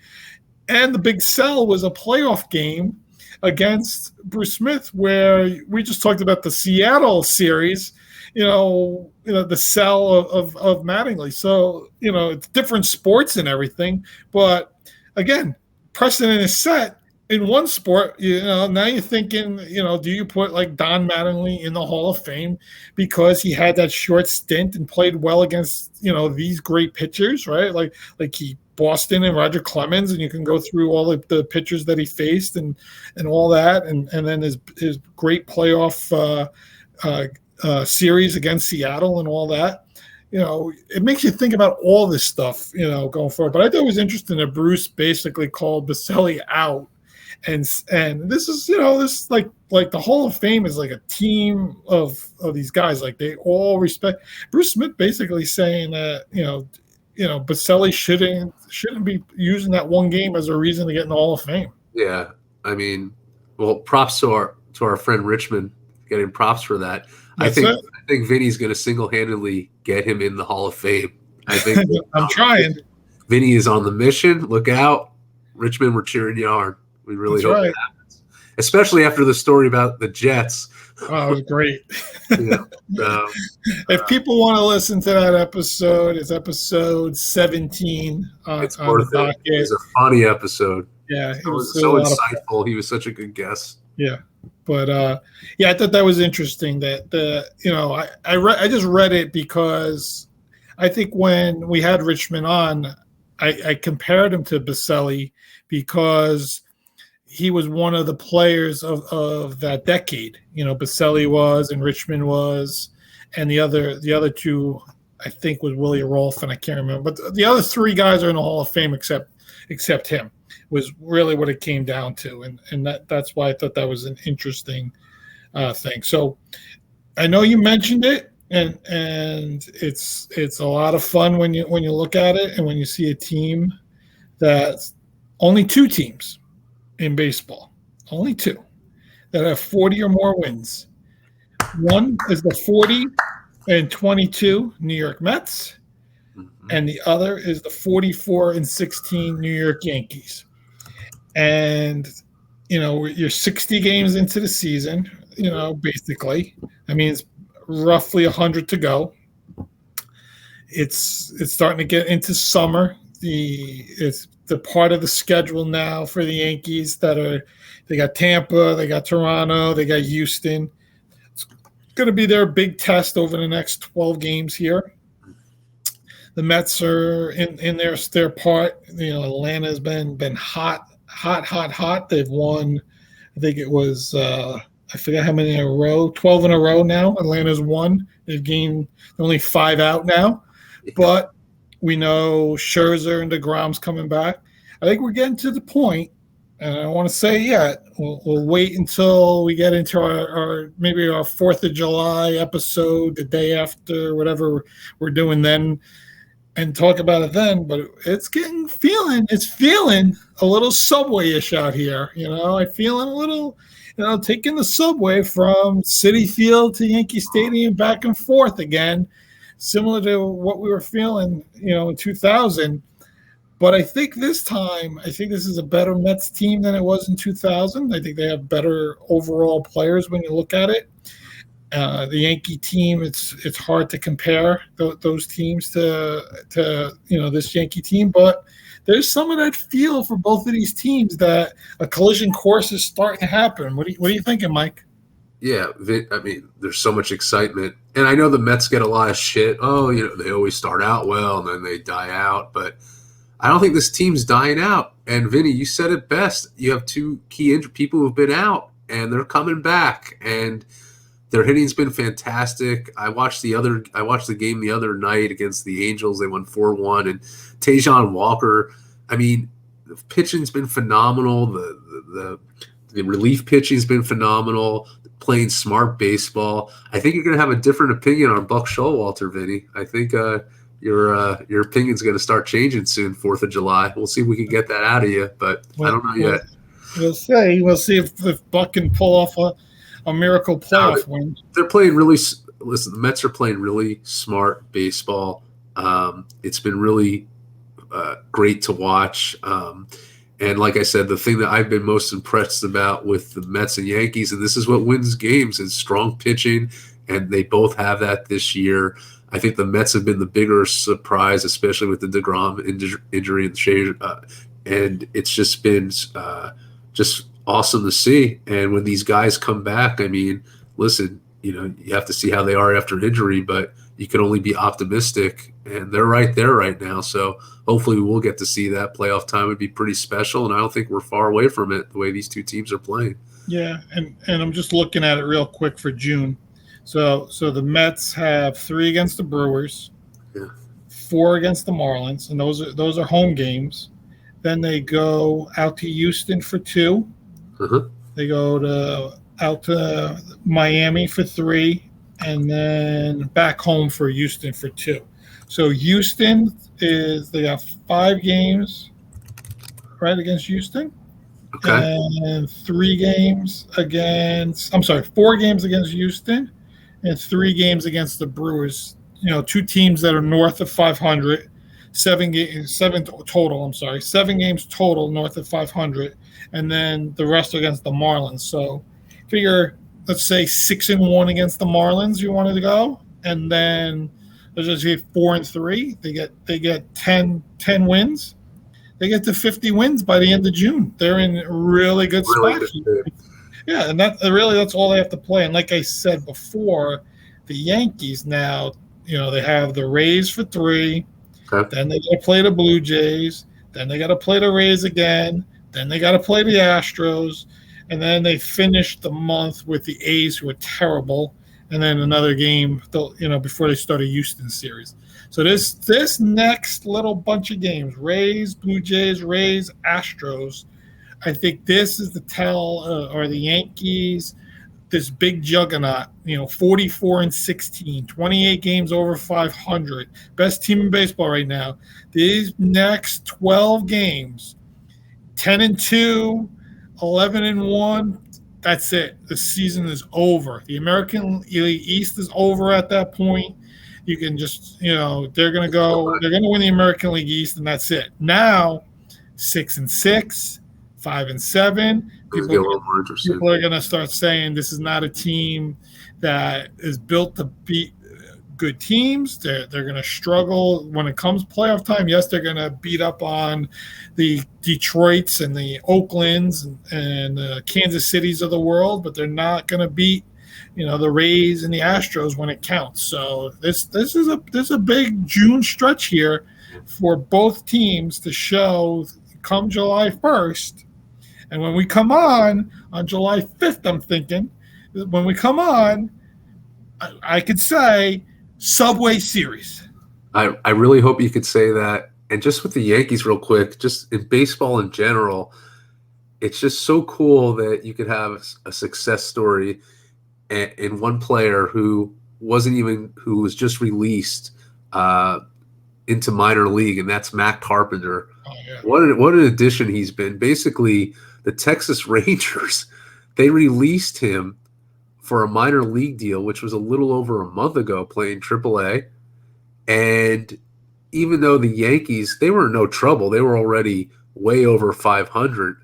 And the big sell was a playoff game against Bruce Smith, where we just talked about the Seattle series, the sell of Mattingly. So, it's different sports and everything. But again, precedent is set in one sport. Now you're thinking, do you put like Don Mattingly in the Hall of Fame because he had that short stint and played well against, these great pitchers, right? Like Boston and Roger Clemens, and you can go through all the pitchers that he faced and all that, and then his great playoff series against Seattle and all that. It makes you think about all this stuff, going forward. But I thought it was interesting that Bruce basically called Basselli out, and this is this like the Hall of Fame is like a team of these guys, like they all respect Bruce Smith, basically saying that Basselli shouldn't be using that one game as a reason to get in the Hall of Fame. Yeah, I mean, well, props to our friend Richmond getting props for that. I think Vinny's going to single-handedly get him in the Hall of Fame. I think I'm trying. Vinny is on the mission. Look out, Richmond. We're cheering you on. We really hope it happens, especially after the story about the Jets. Oh, it was great. If people want to listen to that episode, it's episode 17. It's worth it. It's a funny episode. Yeah, it was so insightful. He was such a good guest. Yeah, but I thought that was interesting. That I just read it because I think when we had Richmond on, I compared him to Basselli because he was one of the players of that decade. Basselli was, and Richmond was, and the other two, I think, was Willie Rolfe, and I can't remember. But the other three guys are in the Hall of Fame except him, was really what it came down to, and that's why I thought that was an interesting thing. So I know you mentioned it, and it's a lot of fun when you look at it and when you see a team that's only two teams in baseball, only two that have 40 or more wins. One is the 40-22 New York Mets, and the other is the 44-16 New York Yankees. And you're 60 games into the season, basically. I mean, it's roughly 100 to go. It's starting to get into summer. It's the part of the schedule now for the Yankees they got Tampa, they got Toronto, they got Houston. It's going to be their big test over the next 12 games here. The Mets are in their part. Atlanta's been hot. They've won, I think it was I forget how many in a row, 12 in a row now. Atlanta's won. They've gained only 5 out now, but we know Scherzer and DeGrom's coming back. I think we're getting to the point And I don't want to say yet. We'll wait until we get into our maybe our 4th of July episode, the day after, whatever we're doing then, and talk about it then. But it's feeling a little subway-ish out here. I'm feeling a little, taking the subway from Citi Field to Yankee Stadium back and forth again, similar to what we were feeling, in 2000. But I think this time, this is a better Mets team than it was in 2000. I think they have better overall players when you look at it. The Yankee team, it's hard to compare those teams to this Yankee team, but there's some of that feel for both of these teams that a collision course is starting to happen. What are you thinking, Mike? Yeah, I mean, there's so much excitement, and I know the Mets get a lot of shit. Oh, they always start out well and then they die out, but I don't think this team's dying out. And Vinny, you said it best. You have two key injured people who've been out, and they're coming back, and their hitting's been fantastic. I watched the game the other night against the Angels. They won 4-1, and Tajon Walker. I mean, the pitching's been phenomenal. The relief pitching's been phenomenal. Playing smart baseball. I think you're going to have a different opinion on Buck Showalter, Vinny. I think your opinion's going to start changing soon, 4th of July. We'll see if we can get that out of you, but I don't know yet. We'll see if Buck can pull off a miracle playoff win. They're playing really – listen, the Mets are playing really smart baseball. It's been really great to watch. And like I said, the thing that I've been most impressed about with the Mets and Yankees, and this is what wins games, is strong pitching, and they both have that this year. I think the Mets have been the bigger surprise, especially with the DeGrom injury and it's just been just awesome to see. And when these guys come back, I mean, listen, you have to see how they are after injury, but you can only be optimistic, and they're right there right now. So hopefully we will get to see that. Playoff time would be pretty special, and I don't think we're far away from it the way these two teams are playing. Yeah, and I'm just looking at it real quick for June. So the Mets have 3 against the Brewers, 4 against the Marlins, and those are home games. Then they go out to Houston for 2. They go out to Miami for 3, and then back home for Houston for 2. So Houston they got 5 games right against Houston. Okay. And 4 games against Houston, and 3 games against the Brewers. 2 teams that are north of 500. 7 games total north of 500, and then the rest against the Marlins. So figure, let's say 6-1 against the Marlins you wanted to go, and then let's just say 4-3. They get 10 wins. They get to 50 wins by the end of June. They're in a really good spot. Yeah, and that's all they have to play. And like I said before, the Yankees now, they have the Rays for 3. Okay. Then they got to play the Blue Jays. Then they got to play the Rays again. Then they got to play the Astros. And then they finish the month with the A's, who are terrible. And then another game, before they start a Houston series. So this next little bunch of games, Rays, Blue Jays, Rays, Astros, I think this is the or the Yankees, this big juggernaut, 44-16, 28 games over 500, best team in baseball right now. These next 12 games, 10-2, 11-1, that's it. The season is over. The American League East is over at that point. You can just, they're going to win the American League East, and that's it. Now, 6-6, 5-7. People are going to start saying this is not a team that is built to beat good teams. They're going to struggle when it comes playoff time. Yes, they're going to beat up on the Detroits and the Oaklands and the Kansas Cities of the world, but they're not going to beat the Rays and the Astros when it counts. So this is a big June stretch here for both teams to show come July 1st. And when we come on July 5th, I'm thinking, when we come on, I could say Subway Series. I really hope you could say that. And just with the Yankees real quick, just in baseball in general, it's just so cool that you could have a success story in one player who was just released into minor league, and that's Matt Carpenter. Oh, yeah. What an addition he's been. Basically, the Texas Rangers, they released him for a minor league deal, which was a little over a month ago, playing AAA. And even though the Yankees, they were in no trouble, they were already way over 500.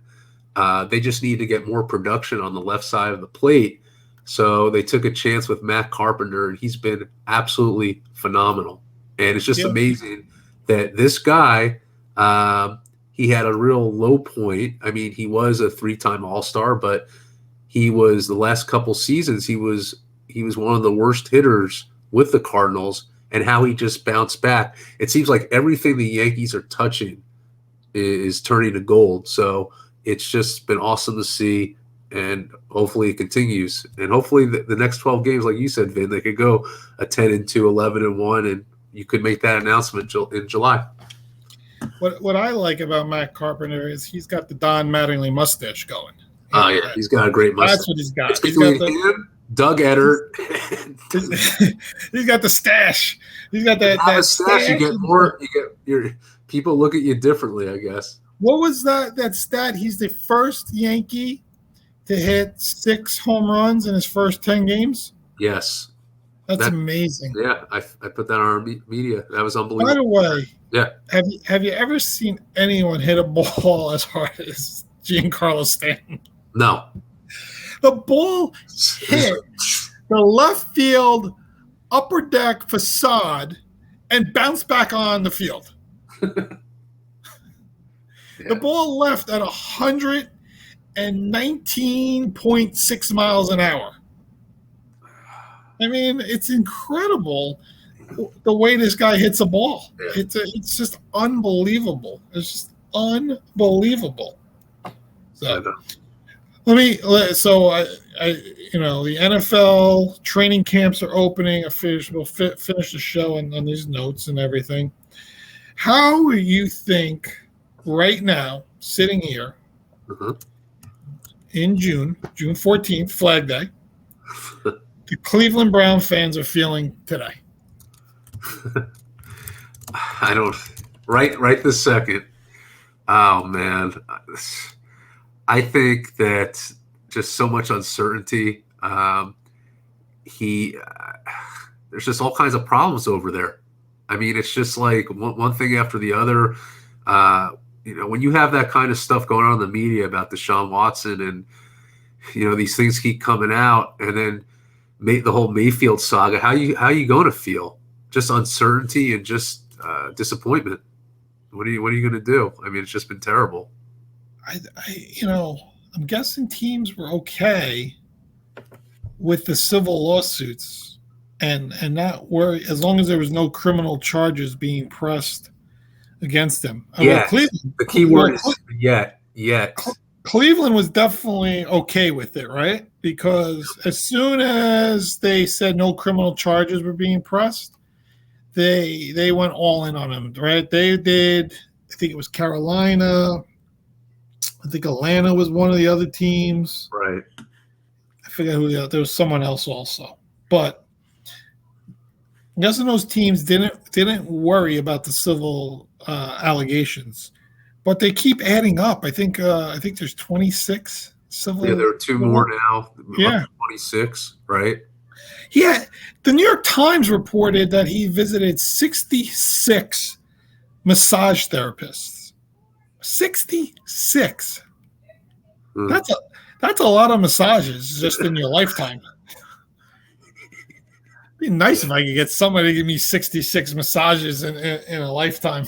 They just need to get more production on the left side of the plate. So they took a chance with Matt Carpenter, and he's been absolutely phenomenal. And it's just amazing that this guy, he had a real low point. I mean, he was a 3-time All-Star, but he was the last couple seasons, he was one of the worst hitters with the Cardinals, and how he just bounced back. It seems like everything the Yankees are touching is turning to gold. So it's just been awesome to see, and hopefully it continues. And hopefully the next 12 games, like you said, Vin, they could go a 10-2, 11-1, and you could make that announcement in July. What I like about Matt Carpenter is he's got the Don Mattingly mustache going. Oh, yeah. He's got a great mustache. That's what he's got. It's between him, Doug Eddard. He's got the stash. He's got that stash. You get more. You get your people look at you differently, I guess. What was that stat? He's the first Yankee to hit 6 home runs in his first 10 games. Yes. That's amazing. Yeah, I put that on our media. That was unbelievable. By the way, yeah. Have you ever seen anyone hit a ball as hard as Giancarlo Stanton? No. The ball hit the left field upper deck facade and bounced back on the field. The ball left at 119.6 miles an hour. I mean, it's incredible the way this guy hits a ball. Yeah. It's just unbelievable. It's just unbelievable. So the NFL training camps are opening. We'll finish the show on these notes and everything. How do you think right now, sitting here in June 14th, Flag Day, the Cleveland Brown fans are feeling today? I don't. Right this second. Oh man, I think that just so much uncertainty. There's just all kinds of problems over there. I mean, it's just like one thing after the other. When you have that kind of stuff going on in the media about Deshaun Watson, and these things keep coming out, and then the whole Mayfield saga, how you going to feel? Just uncertainty and just disappointment. What are you going to do? I mean, it's just been terrible. I'm guessing teams were okay with the civil lawsuits and not worry as long as there was no criminal charges being pressed against them. Yeah, the key word is yet. Cleveland was definitely okay with it, right? Because as soon as they said no criminal charges were being pressed, they went all in on him, right? They did. I think it was Carolina. I think Atlanta was one of the other teams. Right. I forget who there was someone else also. But I'm guessing those teams didn't worry about the civil allegations. But they keep adding up. I think there's 26 civil. Yeah, there are 2 more now. Yeah. 26, right? Yeah. The New York Times reported that he visited 66 massage therapists. 66. That's a lot of massages just in your lifetime. It'd be nice if I could get somebody to give me 66 massages in a lifetime.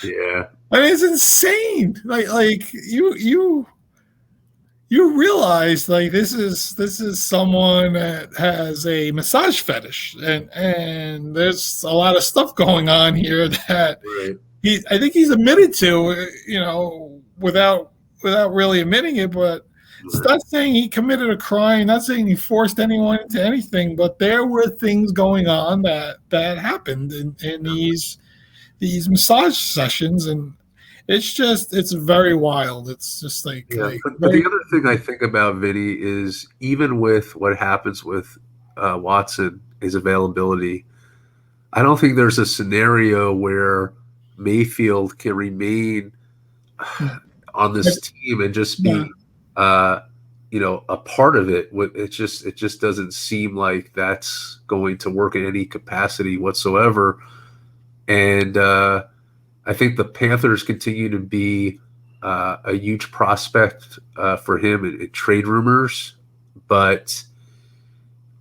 Yeah. I mean, it's insane. Like you realize like this is someone that has a massage fetish, and there's a lot of stuff going on here that I think he's admitted to, without really admitting it, but it's not saying he committed a crime, not saying he forced anyone into anything, but there were things going on that happened in these massage sessions, and it's very wild. It's just Yeah, like but very, the other thing I think about Vinny is even with what happens with Watson, his availability, I don't think there's a scenario where Mayfield can remain on this team and just yeah. be, uh, a part of it. It just doesn't seem like that's going to work in any capacity whatsoever. And I think the Panthers continue to be a huge prospect for him in trade rumors, but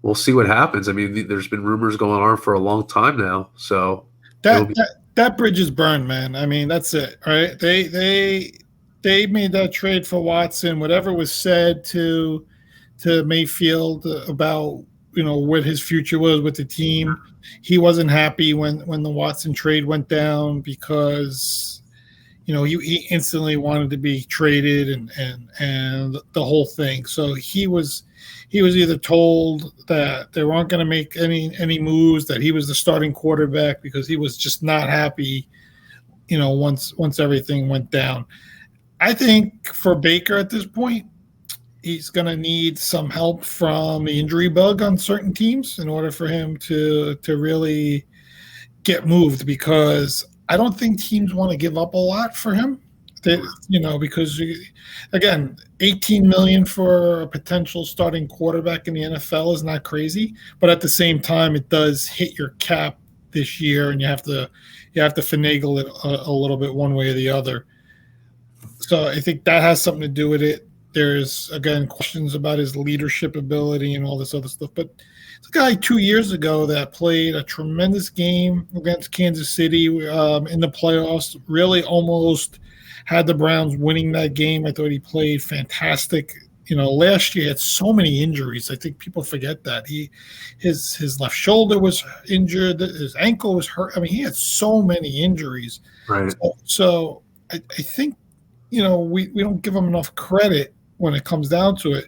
we'll see what happens. I mean, there's been rumors going on for a long time now, so it'll That be that that bridge is burned, man. I mean, that's it, right? They made that trade for Watson. Whatever was said to Mayfield about what his future was with the team, he wasn't happy when the Watson trade went down because he instantly wanted to be traded and the whole thing. So he was either told that they weren't going to make any moves, that he was the starting quarterback because he was just not happy, once everything went down. I think for Baker at this point, he's going to need some help from the injury bug on certain teams in order for him to really get moved, because I don't think teams want to give up a lot for him. Because again, 18 million for a potential starting quarterback in the NFL is not crazy, but at the same time, it does hit your cap this year, and you have to finagle it a little bit one way or the other. So I think that has something to do with it. There's again questions about his leadership ability and all this other stuff, but it's a guy 2 years ago that played a tremendous game against Kansas City in the playoffs. Really, almost had the Browns winning that game. I thought he played fantastic. Last year he had so many injuries. I think people forget that his left shoulder was injured, his ankle was hurt. I mean, he had so many injuries. right. So I think we don't give him enough credit when it comes down to it.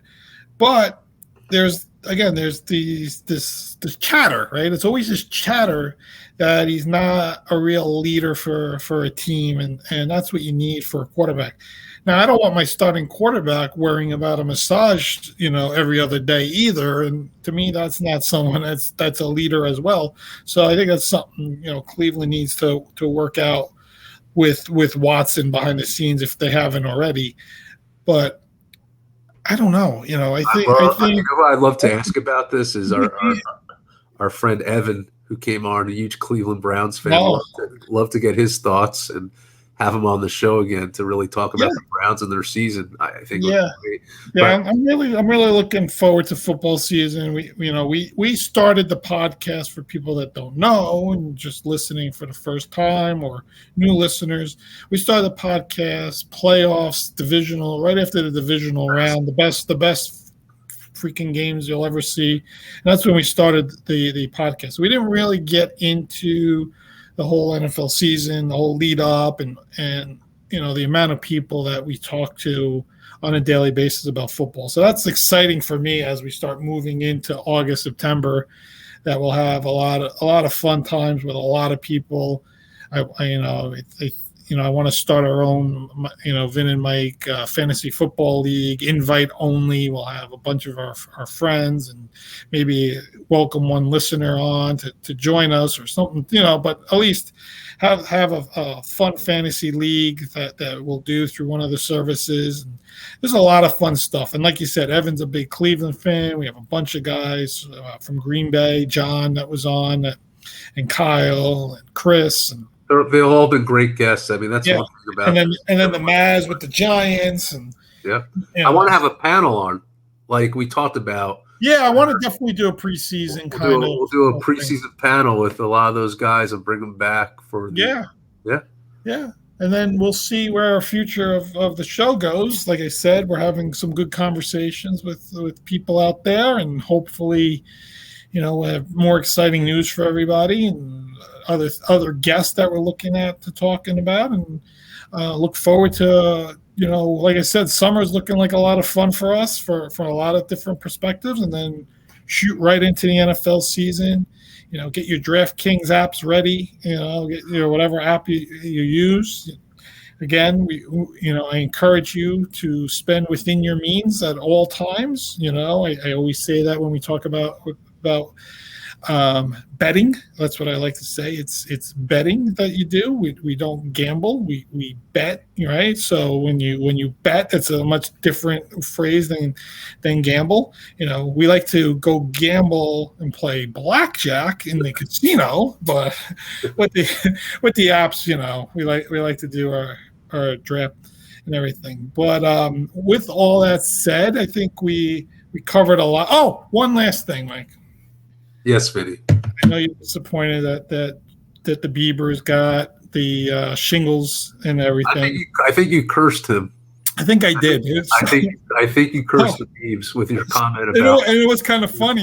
But there's this chatter, right? It's always this chatter that he's not a real leader for a team, and that's what you need for a quarterback. Now, I don't want my starting quarterback worrying about a massage, every other day either. And to me, that's not someone that's a leader as well. So I think that's something Cleveland needs to work out with Watson behind the scenes if they haven't already. But I don't know. What I'd love to ask about this is our friend Evan, who came on, a huge Cleveland Browns fan. No. Love to get his thoughts and have him on the show again to really talk about the Browns and their season. I think yeah, I'm really looking forward to football season. We started the podcast for people that don't know and just listening for the first time or new listeners. We started the podcast playoffs divisional right after the divisional round, the best freaking games you'll ever see. And that's when we started the podcast. We didn't really get into the whole NFL season, the whole lead up, and the amount of people that we talk to on a daily basis about football. So that's exciting for me as we start moving into August, September, that we'll have a lot of fun times with a lot of people. I want to start our own, Vin and Mike fantasy football league, invite only. We'll have a bunch of our friends and maybe welcome one listener on to join us or something, but at least have a fun fantasy league that we'll do through one of the services. And there's a lot of fun stuff. And like you said, Evan's a big Cleveland fan. We have a bunch of guys from Green Bay, John that was on, and Kyle and Chris, and they've all been great guests. I mean, that's one thing about. And then the Maz with the Giants, and I want to have a panel on, like we talked about. Yeah, I want to definitely do a preseason We'll do a preseason panel with a lot of those guys and bring them back for. Yeah. And then we'll see where our future of the show goes. Like I said, we're having some good conversations with people out there, and hopefully, we'll have more exciting news for everybody and other guests that we're looking at to talking about, and look forward to, like I said, summer's looking like a lot of fun for us for a lot of different perspectives, and then shoot right into the NFL season. Get your DraftKings apps ready, get whatever app you use, again, I encourage you to spend within your means at all times. I always say that when we talk about betting. That's what I like to say. It's betting that you do. We don't gamble. We bet, right? So when you bet, it's a much different phrase than gamble. We like to go gamble and play blackjack in the casino, but with the apps, we like to do our draft and everything. But with all that said, I think we covered a lot. Oh, one last thing, Mike. Yes, Vinny. I know you're disappointed that the Beavers got the shingles and everything. I think you cursed him. I think I did. I think you cursed the Beavs with your comment about. And it was kind of funny.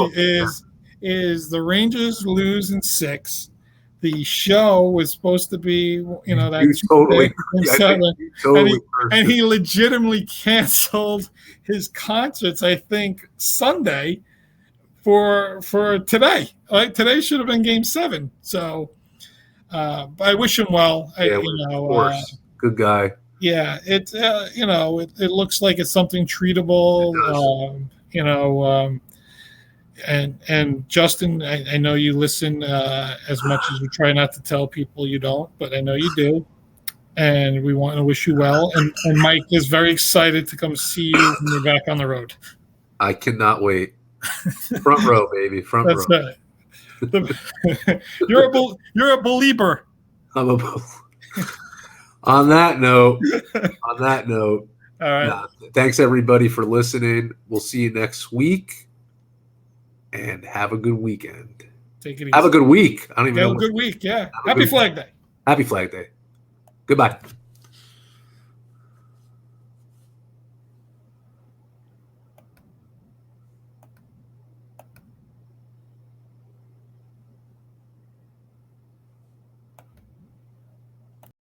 Is the Rangers lose in 6? The show was supposed to be, that totally, and he legitimately canceled his concerts. I think Sunday. For today, like today should have been Game 7. So, I wish him well. Of course, good guy. Yeah, it looks like it's something treatable. And Justin, I know you listen as much as you try not to tell people you don't, but I know you do. And we want to wish you well. And Mike is very excited to come see you when you're back on the road. I cannot wait. Front row, baby. Front row. Right. You're a believer. I'm a On that note, all right. Thanks everybody for listening. We'll see you next week, and have a good weekend. Take it easy. Have a good week. I don't even know. Have a good week. Yeah. Happy Flag Day. Happy Flag Day. Goodbye.